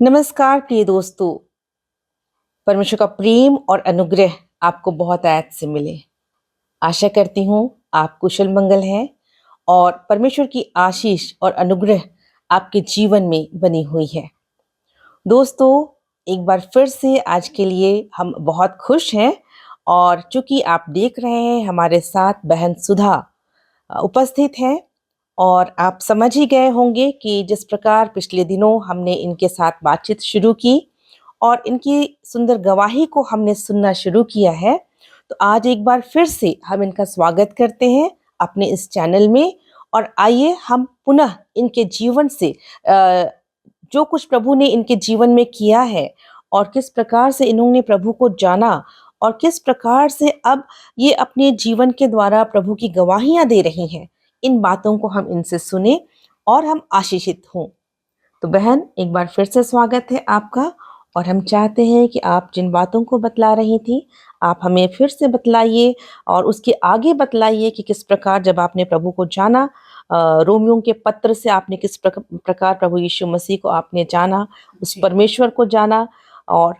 नमस्कार प्रिय दोस्तों। परमेश्वर का प्रेम और अनुग्रह आपको बहुत आयत से मिले। आशा करती हूँ आप कुशल मंगल हैं और परमेश्वर की आशीष और अनुग्रह आपके जीवन में बनी हुई है। दोस्तों, एक बार फिर से आज के लिए हम बहुत खुश हैं और चूंकि आप देख रहे हैं हमारे साथ बहन सुधा उपस्थित हैं और आप समझ ही गए होंगे कि जिस प्रकार पिछले दिनों हमने इनके साथ बातचीत शुरू की और इनकी सुंदर गवाही को हमने सुनना शुरू किया है, तो आज एक बार फिर से हम इनका स्वागत करते हैं अपने इस चैनल में। और आइए हम पुनः इनके जीवन से जो कुछ प्रभु ने इनके जीवन में किया है और किस प्रकार से इन्होंने प्रभु को जाना और किस प्रकार से अब ये अपने जीवन के द्वारा प्रभु की गवाहियां दे रही हैं, इन बातों को हम इनसे सुने और हम आशीषित हों। तो बहन, एक बार फिर से स्वागत है आपका और हम चाहते हैं कि आप जिन बातों को बतला रही थी आप हमें फिर से बतलाइए और उसके आगे बतलाइए कि किस प्रकार जब आपने प्रभु को जाना, रोमियों के पत्र से आपने किस प्रकार प्रभु यीशु मसीह को आपने जाना, उस परमेश्वर को जाना और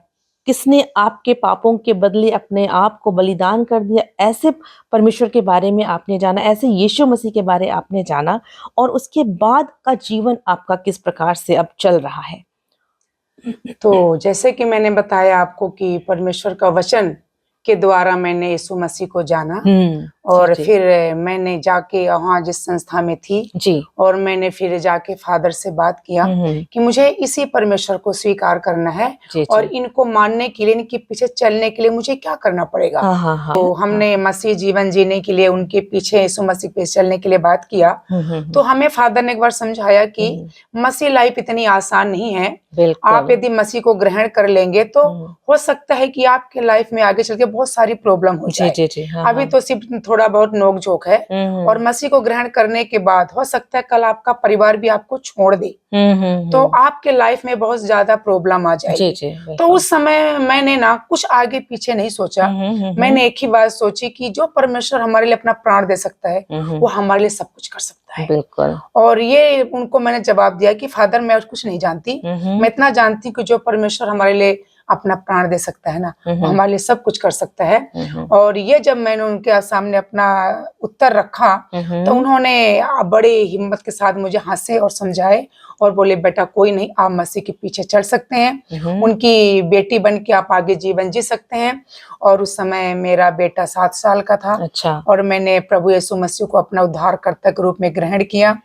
किसने आपके पापों के बदले अपने आप को बलिदान कर दिया, ऐसे परमेश्वर के बारे में आपने जाना, ऐसे यीशु मसीह के बारे आपने जाना और उसके बाद का जीवन आपका किस प्रकार से अब चल रहा है। तो जैसे कि मैंने बताया आपको कि परमेश्वर का वचन के द्वारा मैंने यीशु मसीह को जाना और जी। फिर मैंने जाके वहाँ जिस संस्था में थी जी। और मैंने फिर जाके फादर से बात किया कि मुझे इसी परमेश्वर को स्वीकार करना है जी। और इनको मानने के लिए, इनके पीछे चलने के लिए मुझे क्या करना पड़ेगा। तो हमने मसीह जीवन जीने के लिए उनके पीछे यीशु मसीह पे चलने के लिए बात किया। तो हमें फादर ने एक बार समझाया कि मसीह लाइफ इतनी आसान नहीं है। आप यदि मसीह को ग्रहण कर लेंगे तो हो सकता है कि आपके लाइफ में आगे चल के बहुत सारी प्रॉब्लम हो जाए। अभी तो सिर्फ थोड़ा बहुत नोक झोंक है और मसीह को ग्रहण करने के बाद हो सकता है कल आपका परिवार भी आपको छोड़ दे तो आपके लाइफ में बहुत ज्यादा प्रॉब्लम आ जाएगी। तो उस समय मैंने ना कुछ आगे पीछे नहीं सोचा। मैंने एक ही बात सोची कि जो परमेश्वर हमारे लिए अपना प्राण दे सकता है वो हमारे लिए सब कुछ कर सकता है। बिल्कुल। और ये उनको मैंने जवाब दिया कि फादर मैं कुछ नहीं जानती, मैं इतना जानती कि जो परमेश्वर हमारे लिए अपना प्राण दे सकता है ना, वो हमारे लिए सब कुछ कर सकता है। और ये जब मैंने उनके सामने अपना उत्तर रखा तो उन्होंने बड़े हिम्मत के साथ मुझे हंसे और समझाए और बोले बेटा कोई नहीं, आप मसीह के पीछे चल सकते हैं, उनकी बेटी बन के आप आगे जीवन जी सकते हैं। और उस समय मेरा बेटा 7 साल का था। अच्छा। और मैंने प्रभु यीशु मसीह को अपना उद्धारकर्ता के रूप में ग्रहण किया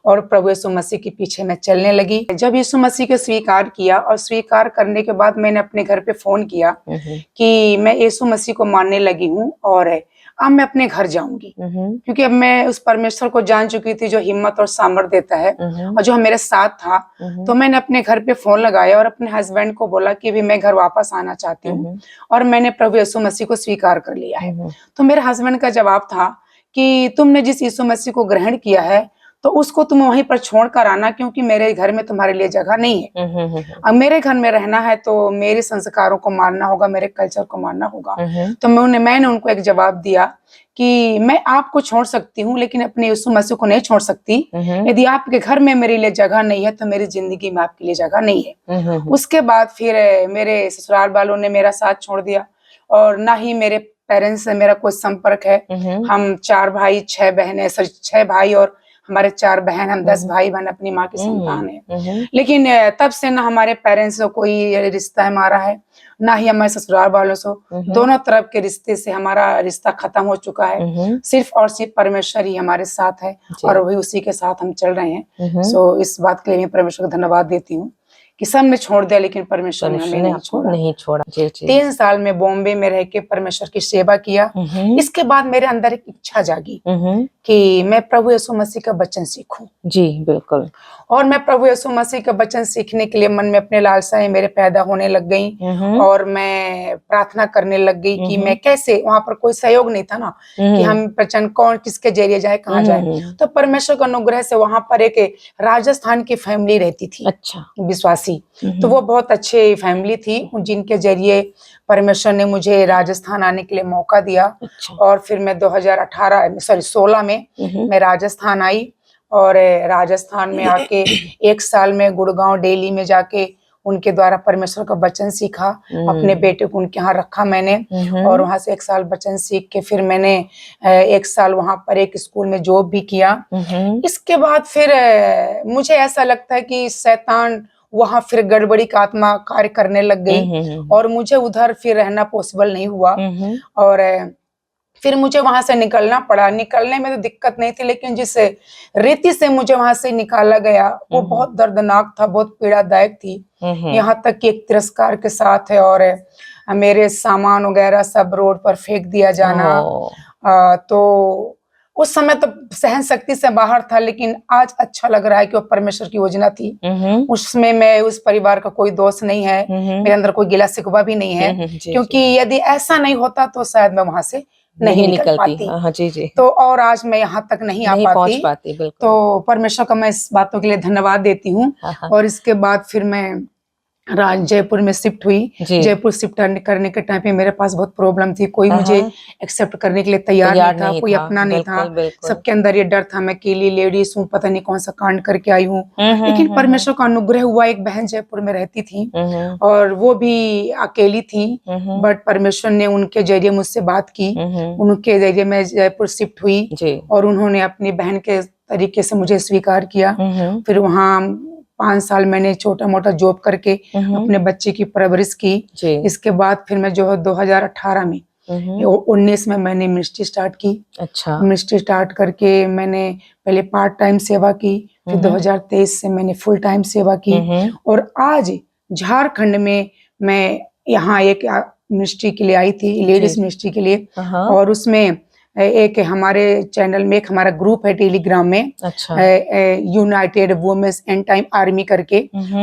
और प्रभु यीशु मसीह के पीछे मैं चलने लगी। जब यीशु मसीह को स्वीकार किया और स्वीकार करने के बाद मैंने अपने घर पे फोन किया कि मैं यीशु मसीह को मानने लगी हूँ और अब मैं अपने घर जाऊंगी, क्योंकि अब मैं उस परमेश्वर को जान चुकी थी जो हिम्मत और सामर्थ्य देता है और जो मेरे साथ था। तो मैंने अपने घर पे फोन लगाया और अपने हस्बैंड को बोला कि भी मैं घर वापस आना चाहती हूँ और मैंने प्रभु यीशु मसीह को स्वीकार कर लिया है। तो मेरे हस्बैंड का जवाब था कि तुमने जिस यीशु मसीह को ग्रहण किया है तो उसको तुम वहीं पर छोड़ कर आना, क्योंकि मेरे घर में तुम्हारे लिए जगह नहीं है। अब मेरे घर में रहना है तो मेरे संस्कारों को मानना होगा, मेरे कल्चर को मानना होगा। तो मैंने उनको एक जवाब दिया कि मैं आपको छोड़ सकती हूँ लेकिन अपने यीशु मसीह को नहीं छोड़ सकती। यदि आपके घर में मेरे लिए जगह नहीं है तो मेरी जिंदगी में आपके लिए जगह नहीं है। उसके बाद फिर मेरे ससुराल वालों ने मेरा साथ छोड़ दिया और ना ही मेरे पेरेंट्स से मेरा कोई संपर्क है। हम 4 भाई 6 बहनें, 6 भाई और हमारे 4 बहन, हम 10 भाई बहन अपनी माँ की संतान है। लेकिन तब से ना हमारे पेरेंट्स से कोई रिश्ता हमारा है, ना ही हमारे ससुराल वालों से। दोनों तरफ के रिश्ते से हमारा रिश्ता खत्म हो चुका है। सिर्फ और सिर्फ परमेश्वर ही हमारे साथ है और वही उसी के साथ हम चल रहे हैं। सो इस बात के लिए मैं परमेश्वर को धन्यवाद देती हूँ कि सब ने छोड़ दिया लेकिन परमेश्वर ने हमें नहीं छोड़ा। 3 साल में बॉम्बे में रह के परमेश्वर की सेवा किया। इसके बाद मेरे अंदर एक इच्छा जागी कि मैं प्रभु यीशु मसीह का वचन सीखूं। जी बिल्कुल। और मैं प्रभु यीशु मसीह का वचन सीखने के लिए मन में अपने लालसाएं मेरे पैदा होने लग गई और मैं प्रार्थना करने लग गई कि मैं कैसे, वहां पर कोई सहयोग नहीं था ना कि हम प्रचंड कौन किसके जरिए जाए, कहाँ जाए। तो परमेश्वर का अनुग्रह से वहां पर एक राजस्थान की फैमिली रहती थी। अच्छा। विश्वासी। तो वो बहुत अच्छे फैमिली थी जिनके जरिए परमेश्वर ने मुझे राजस्थान आने के लिए मौका दिया। अच्छा। और फिर मैं 16 में मैं राजस्थान आई और राजस्थान में आके 1 साल में गुड़गांव दिल्ली में जाके उनके द्वारा परमेश्वर का वचन सीखा। अपने बेटे को उनके यहाँ रखा मैंने और वहां से 1 साल वचन सीख के फिर मैंने 1 साल वहां पर एक स्कूल में जॉब भी किया। इसके बाद फिर मुझे ऐसा लगता है कि शैतान वहां फिर गड़बड़ी का आत्मा कार्य करने लग गई और मुझे उधर फिर रहना पॉसिबल नहीं हुआ और फिर मुझे वहां से निकलना पड़ा। निकलने में तो दिक्कत नहीं थी, लेकिन जिस रीति से मुझे वहां से निकाला गया वो बहुत दर्दनाक था, बहुत पीड़ादायक थी। यहाँ तक कि एक तिरस्कार के साथ है और मेरे सामान वगैरह सब रोड पर फेंक दिया जाना। तो उस समय तो सहन शक्ति से बाहर था, लेकिन आज अच्छा लग रहा है कि वो परमेश्वर की योजना थी। उसमें मैं उस परिवार का कोई दोष नहीं है, मेरे अंदर कोई गिला शिकवा भी नहीं है, क्योंकि यदि ऐसा नहीं होता तो शायद मैं वहां से नहीं निकल पाती। हाँ, जी। तो और आज मैं यहाँ तक नहीं आ पहुंच पाती। बिल्कुल। तो परमेश्वर का मैं इस बातों के लिए धन्यवाद देती हूँ। और इसके बाद फिर मैं जयपुर में शिफ्ट हुई। जयपुर शिफ्ट करने के टाइम पे मेरे पास बहुत प्रॉब्लम थी, कोई मुझे एक्सेप्ट करने के लिए तैयार नहीं था, कोई अपना नहीं था। सबके अंदर ये डर था मैं अकेली लेडीज हूँ, पता नहीं कौन सा कांड करके आई हूँ। लेकिन परमेश्वर का अनुग्रह हुआ, एक बहन जयपुर में रहती थी और वो भी अकेली थी, बट परमेश्वर ने उनके जरिए मुझसे बात की, उनके जरिए मैं जयपुर शिफ्ट हुई और उन्होंने अपनी बहन के तरीके से मुझे स्वीकार किया। फिर वहाँ 5 साल मैंने छोटा मोटा जॉब करके अपने बच्चे की परवरिश की। इसके बाद फिर मैं जो है 2018 में 19 में मैंने मिनिस्ट्री स्टार्ट की। अच्छा। मिनिस्ट्री स्टार्ट करके मैंने पहले पार्ट टाइम सेवा की, फिर 2023 से मैंने फुल टाइम सेवा की और आज झारखंड में मैं यहाँ एक मिनिस्ट्री के लिए आई थी, लेडीज मिनिस्ट्री के लिए। और उसमें एक हमारे चैनल में एक हमारा ग्रुप है टेलीग्राम में, united women's and time army करके,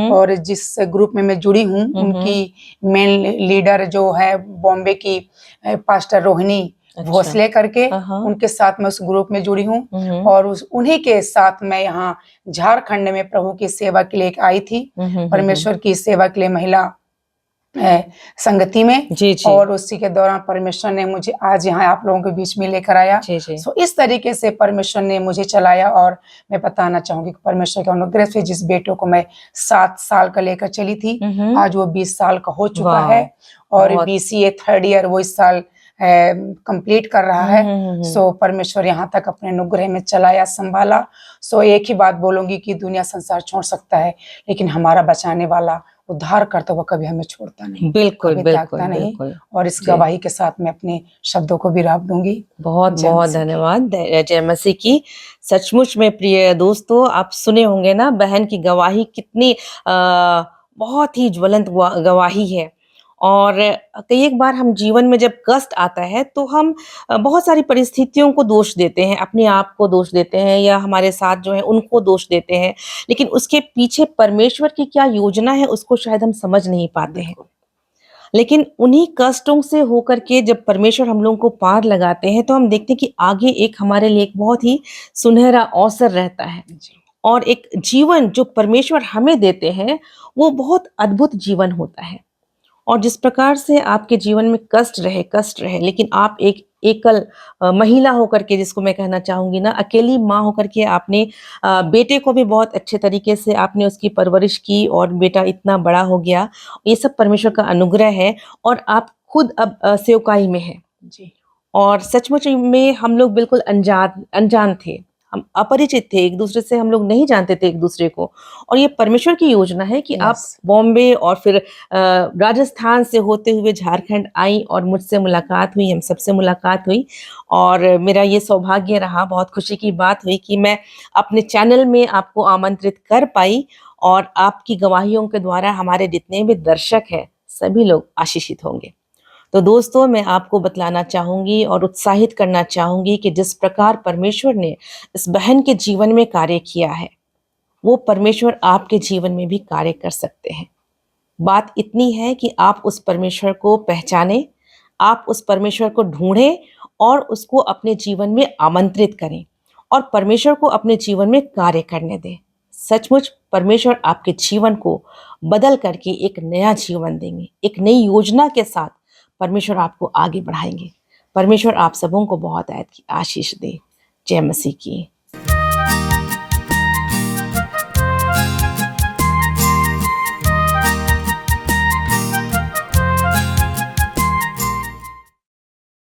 और जिस ग्रुप में मैं जुड़ी हूँ उनकी मेन लीडर जो है बॉम्बे की पास्टर रोहिणी भोसले करके, उनके साथ मैं उस ग्रुप में जुड़ी हूँ और उन्हीं के साथ मैं यहाँ झारखंड में प्रभु की सेवा के लिए आई थी, परमेश्वर की सेवा के लिए महिला संगति में। और उसी के दौरान परमेश्वर ने मुझे आज यहाँ आप लोगों के बीच में लेकर आया। सो इस तरीके से परमेश्वर ने मुझे चलाया और मैं बताना चाहूंगी कि परमेश्वर के अनुग्रह से जिस बेटों को मैं 7 साल का लेकर चली थी, आज वो 20 साल का हो चुका है और BCA 3rd ईयर वो इस साल कंप्लीट कर रहा है। सो परमेश्वर यहाँ तक अपने अनुग्रह में चलाया, संभाला। सो एक ही बात बोलूंगी कि दुनिया संसार छोड़ सकता है, लेकिन हमारा बचाने वाला उद्धार करता हुआ कभी हमें छोड़ता नहीं, बिल्कुल नहीं। और इस गवाही के साथ मैं अपने शब्दों को भी राख दूंगी। बहुत बहुत धन्यवाद जय मसीह की। सचमुच में प्रिय दोस्तों, आप सुने होंगे ना बहन की गवाही कितनी बहुत ही ज्वलंत गवाही है। और कई एक बार हम जीवन में जब कष्ट आता है तो हम बहुत सारी परिस्थितियों को दोष देते हैं, अपने आप को दोष देते हैं या हमारे साथ जो है उनको दोष देते हैं, लेकिन उसके पीछे परमेश्वर की क्या योजना है उसको शायद हम समझ नहीं पाते हैं। लेकिन उन्हीं कष्टों से होकर के जब परमेश्वर हम लोगों को पार लगाते हैं तो हम देखते हैं कि आगे एक हमारे लिए एक बहुत ही सुनहरा अवसर रहता है और एक जीवन जो परमेश्वर हमें देते हैं वो बहुत अद्भुत जीवन होता है। और जिस प्रकार से आपके जीवन में कष्ट रहे, लेकिन आप एक एकल महिला होकर के, जिसको मैं कहना चाहूंगी ना अकेली माँ होकर के, आपने बेटे को भी बहुत अच्छे तरीके से आपने उसकी परवरिश की और बेटा इतना बड़ा हो गया। ये सब परमेश्वर का अनुग्रह है और आप खुद अब सेवकाई में हैं जी। और सचमुच में हम लोग बिल्कुल अनजान थे, हम अपरिचित थे, एक दूसरे से हम लोग नहीं जानते थे एक दूसरे को। और ये परमेश्वर की योजना है कि आप बॉम्बे और फिर राजस्थान से होते हुए झारखंड आई और मुझसे मुलाकात हुई, हम सबसे मुलाकात हुई और मेरा ये सौभाग्य रहा, बहुत खुशी की बात हुई कि मैं अपने चैनल में आपको आमंत्रित कर पाई और आपकी गवाहियों के द्वारा हमारे जितने भी दर्शक हैं सभी लोग आशीषित होंगे। तो दोस्तों, मैं आपको बतलाना चाहूंगी और उत्साहित करना चाहूंगी कि जिस प्रकार परमेश्वर ने इस बहन के जीवन में कार्य किया है वो परमेश्वर आपके जीवन में भी कार्य कर सकते हैं। बात इतनी है कि आप उस परमेश्वर को पहचानें, आप उस परमेश्वर को ढूंढें और उसको अपने जीवन में आमंत्रित करें और परमेश्वर को अपने जीवन में कार्य करने दें। सचमुच परमेश्वर आपके जीवन को बदल करके एक नया जीवन देंगे, एक नई योजना के साथ परमेश्वर आपको आगे बढ़ाएंगे। परमेश्वर आप सबों को बहुत आशीष दे। जय मसीह की।